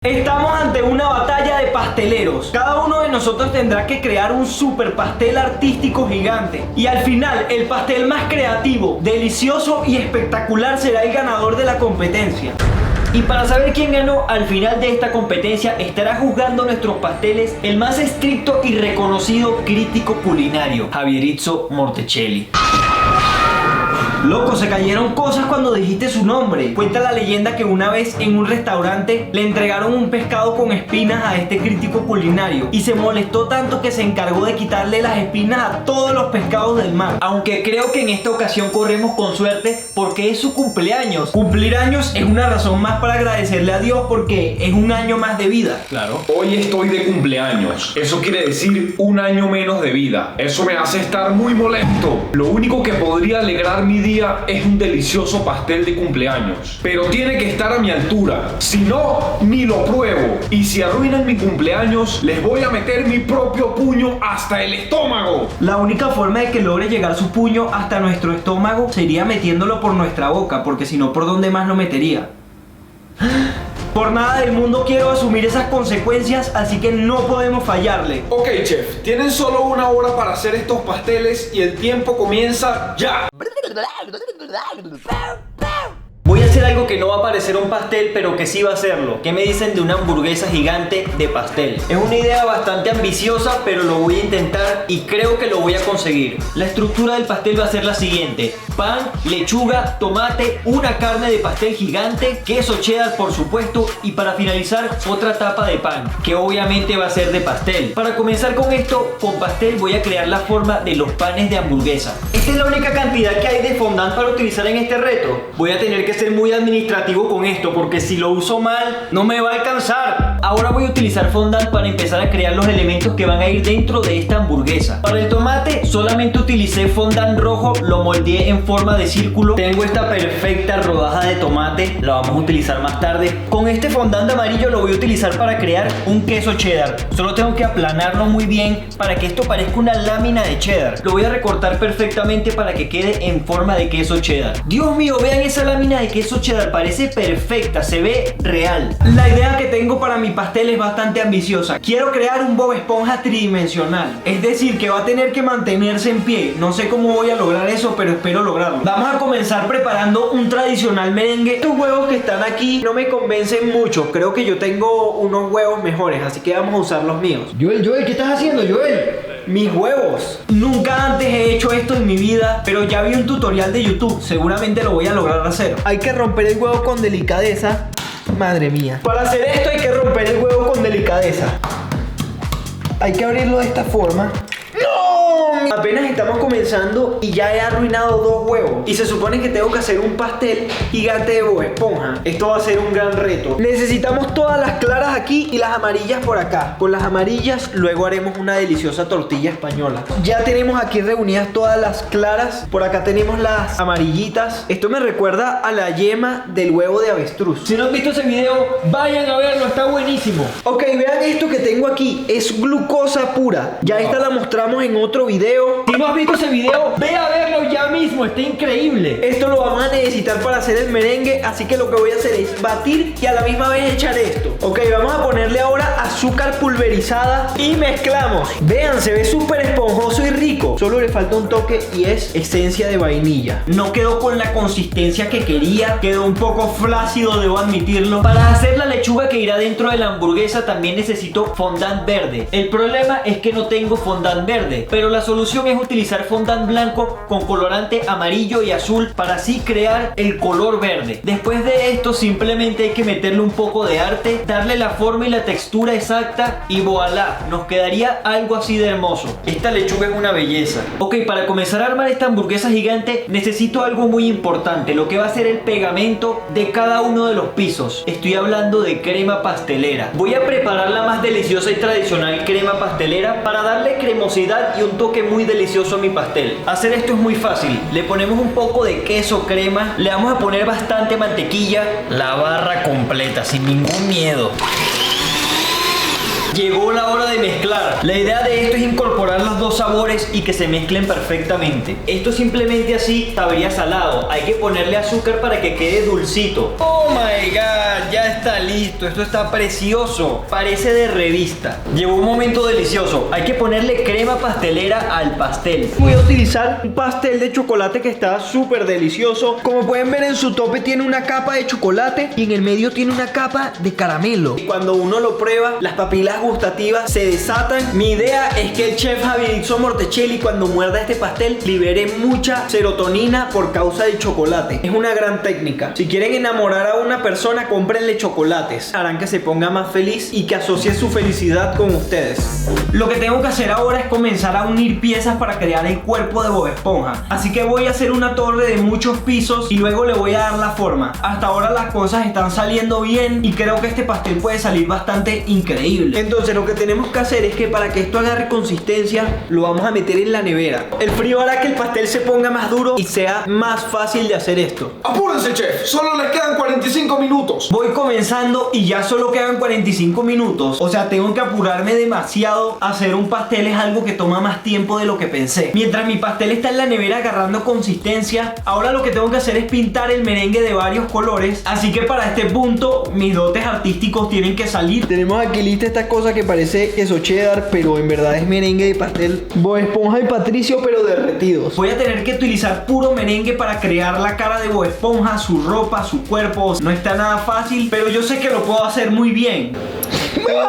Estamos ante una batalla de pasteleros. Cada uno de nosotros tendrá que crear un super pastel artístico gigante. Y al final, el pastel más creativo, delicioso y espectacular será el ganador de la competencia. Y para saber quién ganó al final de esta competencia, estará juzgando nuestros pasteles el más estricto y reconocido crítico culinario, Javierizzo Mortecelli. Loco, se cayeron cosas cuando dijiste su nombre. Cuenta la leyenda que una vez en un restaurante le entregaron un pescado con espinas a este crítico culinario y se molestó tanto que se encargó de quitarle las espinas a todos los pescados del mar. Aunque creo que en esta ocasión corremos con suerte porque es su cumpleaños. Cumplir años es una razón más para agradecerle a Dios porque es un año más de vida. Claro. Hoy estoy de cumpleaños. Eso quiere decir un año menos de vida. Eso me hace estar muy molesto. Lo único que podría alegrar mi día es un delicioso pastel de cumpleaños, pero tiene que estar a mi altura, si no, ni lo pruebo. Y si arruinan mi cumpleaños, les voy a meter mi propio puño hasta el estómago. La única forma de que logre llegar su puño hasta nuestro estómago sería metiéndolo por nuestra boca, porque si no, ¿por dónde más lo metería? Por nada del mundo quiero asumir esas consecuencias, así que no podemos fallarle. Ok, chef, tienen solo una hora para hacer estos pasteles y el tiempo comienza ya. Voy a hacer algo que no va a parecer un pastel, pero que sí va a hacerlo. ¿Qué me dicen de una hamburguesa gigante de pastel? Es una idea bastante ambiciosa, pero lo voy a intentar y creo que lo voy a conseguir. La estructura del pastel va a ser la siguiente: pan, lechuga, tomate, una carne de pastel gigante, queso cheddar por supuesto, y para finalizar otra tapa de pan, que obviamente va a ser de pastel. Para comenzar con esto, con pastel voy a crear la forma de los panes de hamburguesa. Esta es la única cantidad que hay de fondant para utilizar en este reto. Voy a tener que ser muy administrativo con esto porque si lo uso mal no me va a alcanzar. Ahora voy a utilizar fondant para empezar a crear los elementos que van a ir dentro de esta hamburguesa. Para el tomate solamente utilicé fondant rojo, lo moldeé en forma de círculo. Tengo esta perfecta rodaja de tomate, la vamos a utilizar más tarde. Con este fondant amarillo lo voy a utilizar para crear un queso cheddar. Solo tengo que aplanarlo muy bien para que esto parezca una lámina de cheddar. Lo voy a recortar perfectamente para que quede en forma de queso cheddar. Dios mío, vean esa lámina de queso cheddar, parece perfecta, se ve real. La idea que tengo para mi pastel es bastante ambiciosa. Quiero crear un Bob Esponja tridimensional, es decir, que va a tener que mantenerse en pie. No sé cómo voy a lograr eso, pero espero lograrlo. Vamos a comenzar preparando un tradicional merengue. Estos huevos que están aquí no me convencen mucho. Creo que yo tengo unos huevos mejores, así que vamos a usar los míos. Joel, ¿qué estás haciendo, Joel? Mis huevos. Nunca antes he hecho esto en mi vida, pero ya vi un tutorial de YouTube. Seguramente lo voy a lograr hacer. Hay que romper el huevo con delicadeza. Madre mía. Para hacer esto hay que romper el huevo con delicadeza. Hay que abrirlo de esta forma. ¡No! Apenas estamos comenzando y ya he arruinado 2 huevos. Y se supone que tengo que hacer un pastel gigante de Bob Esponja. Esto va a ser un gran reto. Necesitamos todas las claras aquí y las amarillas por acá. Con las amarillas luego haremos una deliciosa tortilla española. Ya tenemos aquí reunidas todas las claras. Por acá tenemos las amarillitas. Esto me recuerda a la yema del huevo de avestruz. Si no han visto ese video, vayan a verlo, está buenísimo. Ok, vean esto que tengo aquí. Es glucosa pura. Ya esta la mostramos en otro video. Si no has visto ese video, ve a verlo ya mismo, está increíble. Esto lo vamos a necesitar para hacer el merengue, así que lo que voy a hacer es batir y a la misma vez echar esto. Ok, vamos a ponerle ahora azúcar pulverizada y mezclamos. Vean, se ve súper esponjoso y rico. Solo le falta un toque y es esencia de vainilla. No quedó con la consistencia que quería, quedó un poco flácido, debo admitirlo. Para hacer la lechuga que irá dentro de la hamburguesa también necesito fondant verde. El problema es que no tengo fondant verde, pero la solución es utilizar fondant blanco con colorante amarillo y azul para así crear el color verde. Después de esto simplemente hay que meterle un poco de arte, darle la forma y la textura exacta y voilà, nos quedaría algo así de hermoso. Esta lechuga es una belleza. Ok, para comenzar a armar esta hamburguesa gigante necesito algo muy importante, lo que va a ser el pegamento de cada uno de los pisos. Estoy hablando de crema pastelera. Voy a preparar la más deliciosa y tradicional crema pastelera para darle cremosidad y un toque muy delicioso a mi pastel. Hacer esto es muy fácil. Le ponemos un poco de queso crema, le vamos a poner bastante mantequilla, la barra completa sin ningún miedo. Llegó la hora de mezclar. La idea de esto es incorporar los dos sabores y que se mezclen perfectamente. Esto simplemente así sabría salado. Hay que ponerle azúcar para que quede dulcito. Oh my god, ya está listo. Esto está precioso. Parece de revista. Llegó un momento delicioso. Hay que ponerle crema pastelera al pastel. Voy a utilizar un pastel de chocolate que está súper delicioso. Como pueden ver, en su tope tiene una capa de chocolate y en el medio tiene una capa de caramelo. Y cuando uno lo prueba, las papilas gustativas se desatan. Mi idea es que el chef Javierizzo Mortecelli, cuando muerda este pastel, libere mucha serotonina por causa del chocolate. Es una gran técnica. Si quieren enamorar a una persona, cómprenle chocolates. Harán que se ponga más feliz y que asocie su felicidad con ustedes. Lo que tengo que hacer ahora es comenzar a unir piezas para crear el cuerpo de Bob Esponja. Así que voy a hacer una torre de muchos pisos y luego le voy a dar la forma. Hasta ahora las cosas están saliendo bien y creo que este pastel puede salir bastante increíble. Entonces lo que tenemos que hacer es que para que esto agarre consistencia, lo vamos a meter en la nevera. El frío hará que el pastel se ponga más duro y sea más fácil de hacer esto. Apúrense, chef, solo les quedan 45 minutos. Voy comenzando y ya solo quedan 45 minutos. O sea, tengo que apurarme demasiado. Hacer un pastel es algo que toma más tiempo de lo que pensé. Mientras mi pastel está en la nevera agarrando consistencia, ahora lo que tengo que hacer es pintar el merengue de varios colores. Así que para este punto mis dotes artísticos tienen que salir. Tenemos aquí lista esta cosa que parece queso cheddar, pero en verdad es merengue de pastel Bob Esponja y Patricio, pero derretidos. Voy a tener que utilizar puro merengue para crear la cara de Bob Esponja, su ropa, su cuerpo. No está nada fácil, pero yo sé que lo puedo hacer muy bien. Pero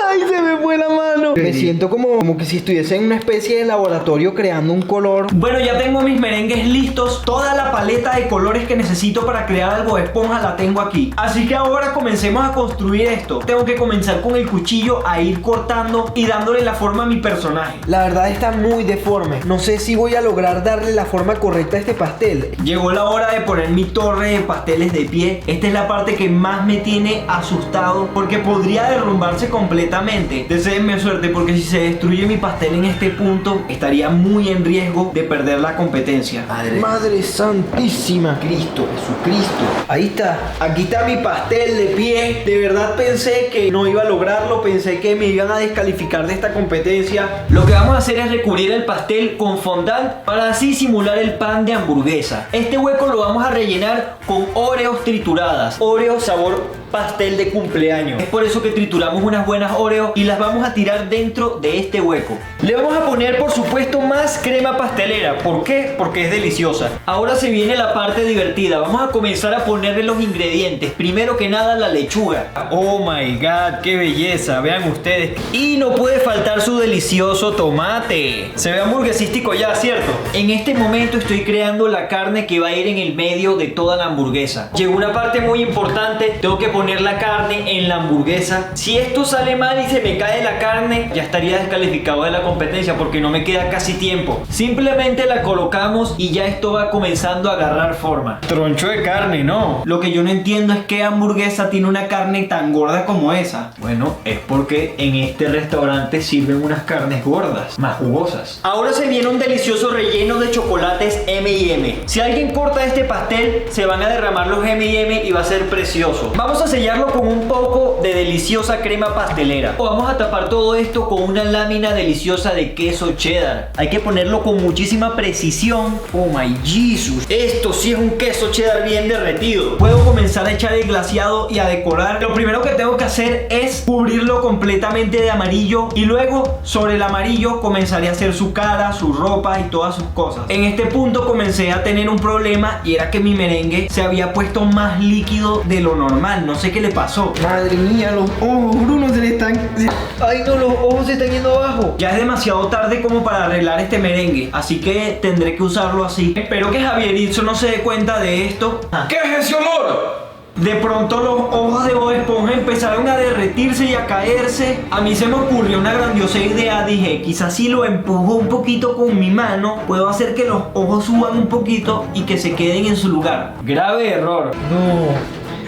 ay, se me fue la mano. Me siento como que si estuviese en una especie de laboratorio creando un color. Bueno, ya tengo mis merengues listos. Toda la paleta de colores que necesito para crear al Bob Esponja la tengo aquí. Así que ahora comencemos a construir esto. Tengo que comenzar con el cuchillo a ir cortando y dándole la forma a mi personaje. La verdad está muy deforme. No sé si voy a lograr darle la forma correcta a este pastel. Llegó la hora de poner mi torre de pasteles de pie. Esta es la parte que más me tiene asustado porque podría derrumbarse completamente. Deseenme suerte porque si se destruye mi pastel en este punto, estaría muy en riesgo de perder la competencia. Madre santísima, Cristo, Jesucristo. Ahí está, aquí está mi pastel de pie. De verdad pensé que no iba a lograrlo, pensé que me iban a descalificar de esta competencia. Lo que vamos a hacer es recubrir el pastel con fondant para así simular el pan de hamburguesa. Este hueco lo vamos a rellenar con Oreos trituradas. Oreo sabor pastel de cumpleaños. Es por eso que trituramos unas buenas Oreo y las vamos a tirar dentro de este hueco. Le vamos a poner, por supuesto, más crema pastelera. ¿Por qué? Porque es deliciosa. Ahora se viene la parte divertida. Vamos a comenzar a ponerle los ingredientes. Primero que nada, la lechuga. Oh my god, qué belleza. Vean ustedes. Y no puede faltar su delicioso tomate. Se ve hamburguesístico ya, ¿cierto? En este momento estoy creando la carne que va a ir en el medio de toda la hamburguesa. Llegó una parte muy importante. Tengo que poner la carne en la hamburguesa. Si esto sale mal y se me cae la carne, ya estaría descalificado de la competencia porque no me queda casi tiempo. Simplemente la colocamos y ya esto va comenzando a agarrar forma. Troncho de carne, ¿no? Lo que yo no entiendo es que hamburguesa tiene una carne tan gorda como esa. Bueno, es porque en este restaurante sirven unas carnes gordas, más jugosas. Ahora se viene un delicioso relleno de chocolates M&M. Si alguien corta este pastel, se van a derramar los M&M y va a ser precioso. Vamos a sellarlo con un poco de deliciosa crema pastelera. O vamos a tapar todo esto con una lámina deliciosa de queso cheddar. Hay que ponerlo con muchísima precisión. Oh my Jesus. Esto sí es un queso cheddar bien derretido. Puedo comenzar a echar el glaseado y a decorar. Lo primero que tengo que hacer es cubrirlo completamente de amarillo. Y luego sobre el amarillo comenzaré a hacer su cara, su ropa y todas sus cosas. En este punto comencé a tener un problema y era que mi merengue se había puesto más líquido de lo normal. No sé qué le pasó. Madre mía, los ojos, Bruno, se le están... Ay no, los ojos se están yendo abajo. Ya es demasiado tarde como para arreglar este merengue, así que tendré que usarlo así. Espero que Javierizzo no se dé cuenta de esto. ¿Qué es ese olor? De pronto los ojos de Bob Esponja empezaron a derretirse y a caerse. A mí se me ocurrió una grandiosa idea. Dije, quizás si lo empujo un poquito con mi mano, puedo hacer que los ojos suban un poquito y que se queden en su lugar. Grave error.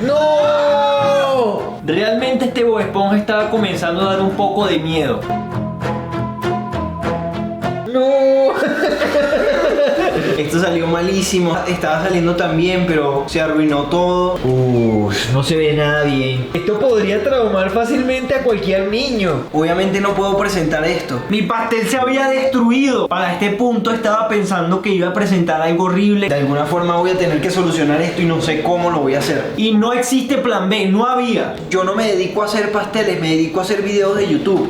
¡No! Realmente este Bob Esponja estaba comenzando a dar un poco de miedo. ¡No! Esto salió malísimo. Estaba saliendo tan bien, pero se arruinó todo. No se ve nada bien. Esto podría podría traumar fácilmente a cualquier niño. Obviamente no puedo presentar esto. Mi pastel se había destruido. Para este punto estaba pensando que iba a presentar algo horrible. De alguna forma voy a tener que solucionar esto y no sé cómo lo voy a hacer. Y no existe plan B, no había. Yo no me dedico a hacer pasteles, me dedico a hacer videos de YouTube.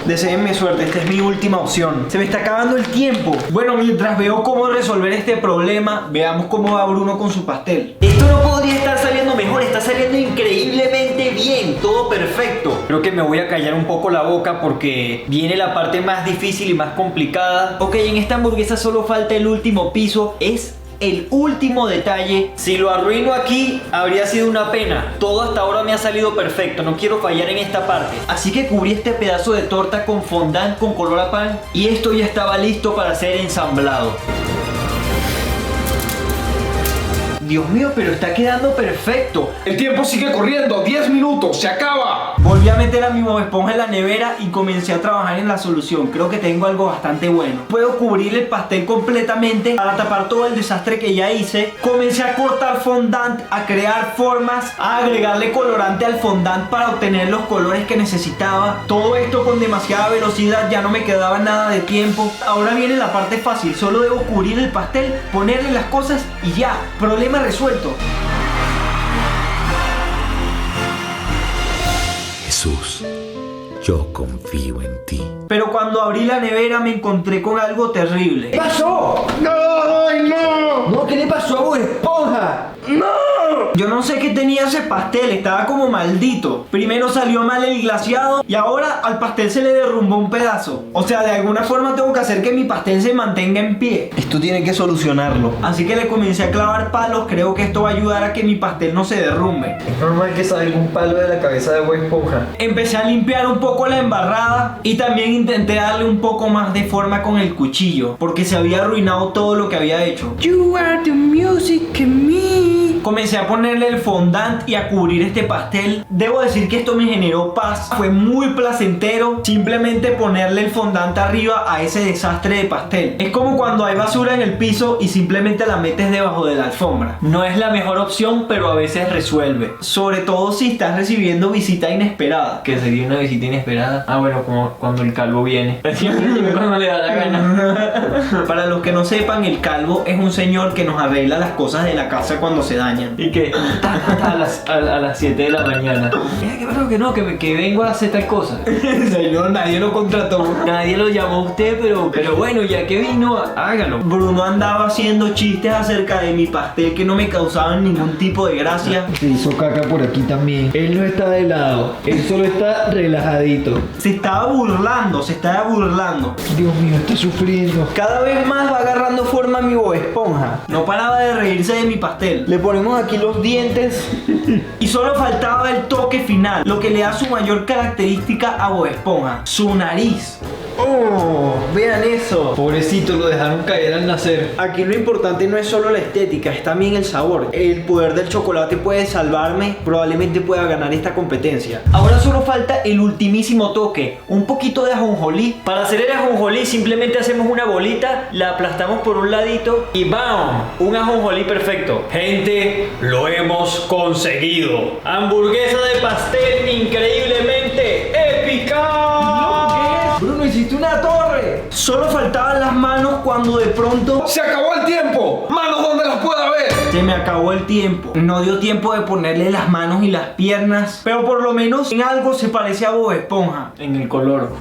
Deseenme suerte, esta es mi última opción. Se me está acabando el tiempo. Bueno, mientras veo cómo resolver este problema, veamos cómo va Bruno con su pastel. Esto no podría estar saliendo mejor, está saliendo increíblemente bien, todo perfecto. Creo que me voy a callar un poco la boca porque viene la parte más difícil y más complicada. Ok, en esta hamburguesa solo falta el último piso, es el último detalle. Si lo arruino aquí, habría sido una pena. Todo hasta ahora me ha salido perfecto, no quiero fallar en esta parte. Así que cubrí este pedazo de torta con fondant con color a pan y esto ya estaba listo para ser ensamblado. Dios mío, pero está quedando perfecto. El tiempo sigue corriendo, 10 minutos, se acaba. Volví a meter a mi Bob Esponja en la nevera y comencé a trabajar en la solución. Creo que tengo algo bastante bueno. Puedo cubrir el pastel completamente para tapar todo el desastre que ya hice. Comencé a cortar fondant, a crear formas, a agregarle colorante al fondant para obtener los colores que necesitaba. Todo esto con demasiada velocidad, ya no me quedaba nada de tiempo. Ahora viene la parte fácil, solo debo cubrir el pastel, ponerle las cosas y ya. Problema resuelto. Jesús, yo confío en ti. Pero cuando abrí la nevera me encontré con algo terrible. ¿Qué pasó? ¡No! ¡Ay, no! No, ¿qué le pasó a Bob Esponja? ¡No! Yo no sé qué tenía ese pastel, estaba como maldito. Primero salió mal el glaseado y ahora al pastel se le derrumbó un pedazo. O sea, de alguna forma tengo que hacer que mi pastel se mantenga en pie. Esto tiene que solucionarlo. Así que le comencé a clavar palos, creo que esto va a ayudar a que mi pastel no se derrumbe. Es normal que salga un palo de la cabeza de Bob Esponja. Empecé a limpiar un poco la embarrada y también intenté darle un poco más de forma con el cuchillo, porque se había arruinado todo lo que había hecho. You are the music in me. Comencé a ponerle el fondant y a cubrir este pastel. Debo decir que esto me generó paz. Fue muy placentero simplemente ponerle el fondant arriba a ese desastre de pastel. Es como cuando hay basura en el piso y simplemente la metes debajo de la alfombra. No es la mejor opción, pero a veces resuelve. Sobre todo si estás recibiendo visita inesperada. ¿Qué sería una visita inesperada? Ah, bueno, como cuando el calvo viene. Cuando le da la gana. Para los que no sepan, el calvo es un señor que nos arregla las cosas de la casa cuando se dañan. Y que a las 7 de la mañana. ¿Qué pasó? Que no, que vengo a hacer tal cosa. Señor, nadie lo contrató. Nadie lo llamó a usted, pero bueno, ya que vino, hágalo. Bruno andaba haciendo chistes acerca de mi pastel que no me causaban ningún tipo de gracia. Se hizo caca por aquí también. Él no está de lado, él solo está relajadito. Se estaba burlando. Dios mío, está sufriendo. Cada vez más va agarrando forma mi Bob Esponja. No paraba de reírse de mi pastel. Le ponemos aquí los dientes. Y solo faltaba el toque final, lo que le da su mayor característica a Bob Esponja, su nariz. Oh, vean eso. Pobrecito, lo dejaron caer al nacer. Aquí lo importante no es solo la estética, es también el sabor. El poder del chocolate puede salvarme, probablemente pueda ganar esta competencia. Ahora solo falta el ultimísimo toque, un poquito de ajonjolí. Para hacer el ajonjolí simplemente hacemos una bolita, la aplastamos por un ladito y ¡bam! Un ajonjolí perfecto. Gente, lo hemos conseguido. Hamburguesa de pastel increíblemente épica. Bruno, hiciste una torre. Solo faltaban las manos cuando de pronto ¡Se acabó el tiempo! ¡Manos donde las pueda ver! se me acabó el tiempo. No dio tiempo de ponerle las manos y las piernas, pero por lo menos en algo se parece a Bob Esponja. En el color.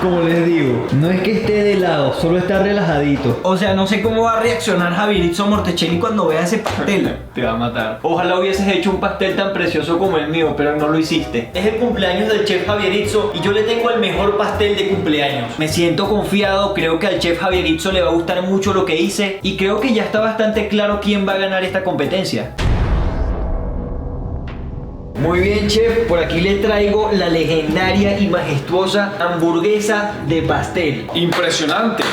Como les digo, no es que esté de lado, solo está relajadito. O sea, no sé cómo va a reaccionar Javierizzo Mortecelli cuando vea ese pastel. Te va a matar. Ojalá hubieses hecho un pastel tan precioso como el mío, pero no lo hiciste. Es el cumpleaños del chef Javierizzo y yo le tengo el mejor pastel de cumpleaños. Me siento confiado, creo que al chef Javierizzo le va a gustar mucho lo que hice y creo que ya está bastante claro quién va a ganar esta competencia. Muy bien, chef, por aquí le traigo la legendaria y majestuosa hamburguesa de pastel. Impresionante.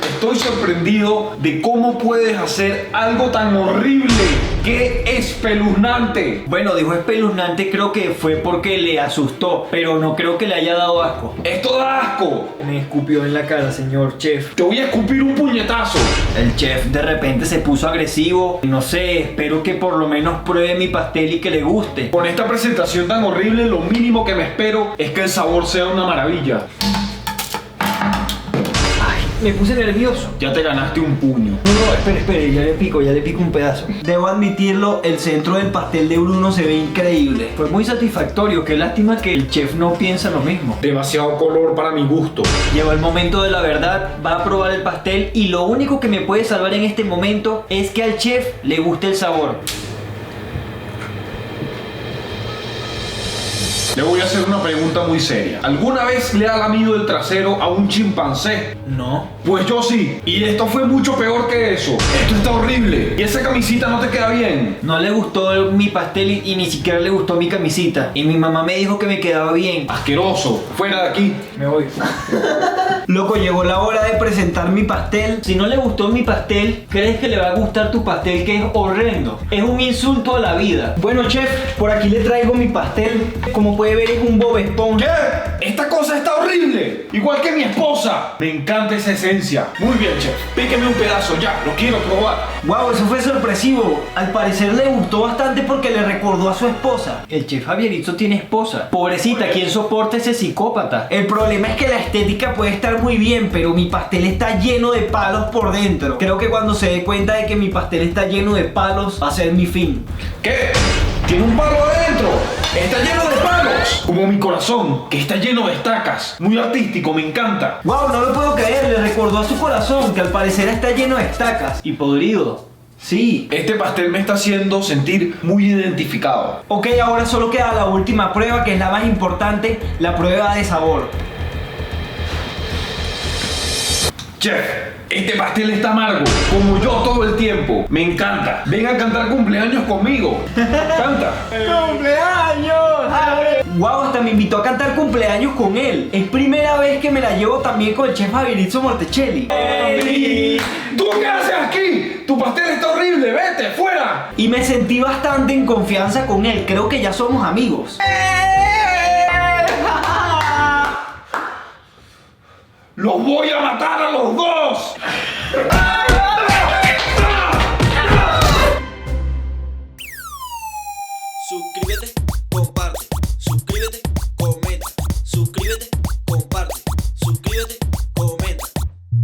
Estoy sorprendido de cómo puedes hacer algo tan horrible. ¡Qué espeluznante! Bueno, dijo espeluznante, creo que fue porque le asustó, pero no creo que le haya dado asco. ¡Esto da asco! Me escupió en la cara, señor chef. Te voy a escupir un puñetazo. El chef de repente se puso agresivo. No sé, espero que por lo menos pruebe mi pastel y que le guste. Con esta presentación tan horrible, lo mínimo que me espero es que el sabor sea una maravilla. Me puse nervioso. Ya te ganaste un puño. No, espere, ya le pico un pedazo. Debo admitirlo, el centro del pastel de Bruno se ve increíble. Fue muy satisfactorio, qué lástima que el chef no piensa lo mismo. Demasiado color para mi gusto. Llegó el momento de la verdad, va a probar el pastel y lo único que me puede salvar en este momento es que al chef le guste el sabor. Le voy a hacer una pregunta muy seria. ¿Alguna vez le ha lamido el trasero a un chimpancé? No. Pues yo sí. Y esto fue mucho peor que eso. Esto está horrible. Y esa camisita no te queda bien. No le gustó mi pastel y ni siquiera le gustó mi camisita. Y mi mamá me dijo que me quedaba bien. Asqueroso. Fuera de aquí. Me voy. Loco, llegó la hora de presentar mi pastel. Si no le gustó mi pastel, ¿crees que le va a gustar tu pastel que es horrendo? Es un insulto a la vida. Bueno, chef, por aquí le traigo mi pastel. Como puede ver, es un Bob Esponja. ¿Qué? Esta cosa está horrible. Igual que mi esposa. Me encanta esa esencia. Muy bien, chef. Píqueme un pedazo ya. Lo quiero probar. Wow, eso fue sorpresivo. Al parecer le gustó bastante porque le recordó a su esposa. El chef Javierito tiene esposa. Pobrecita, ¿quién soporta ese psicópata? El problema es que la estética puede estar muy bien, pero mi pastel está lleno de palos por dentro. Creo que cuando se dé cuenta de que mi pastel está lleno de palos, va a ser mi fin. ¿Qué? Tiene un palo adentro. Está lleno de palos. Como mi corazón, que está lleno de estacas. Muy artístico, me encanta. Wow, no lo puedo creer. Le recordó a su corazón que al parecer está lleno de estacas. Y podrido. Sí. Este pastel me está haciendo sentir muy identificado. Ok, ahora solo queda la última prueba, que es la más importante, la prueba de sabor. Chef, este pastel está amargo, como yo todo el tiempo. Me encanta. Ven a cantar cumpleaños conmigo. Canta. ¡Cumpleaños! Wow, hasta me invitó a cantar cumpleaños con él. Es primera vez que me la llevo también con el chef Javierizzo Mortecelli. ¿Tú qué haces aquí? Tu pastel está horrible. Vete, fuera. Y me sentí bastante en confianza con él. Creo que ya somos amigos. ¡Los voy a matar a los dos!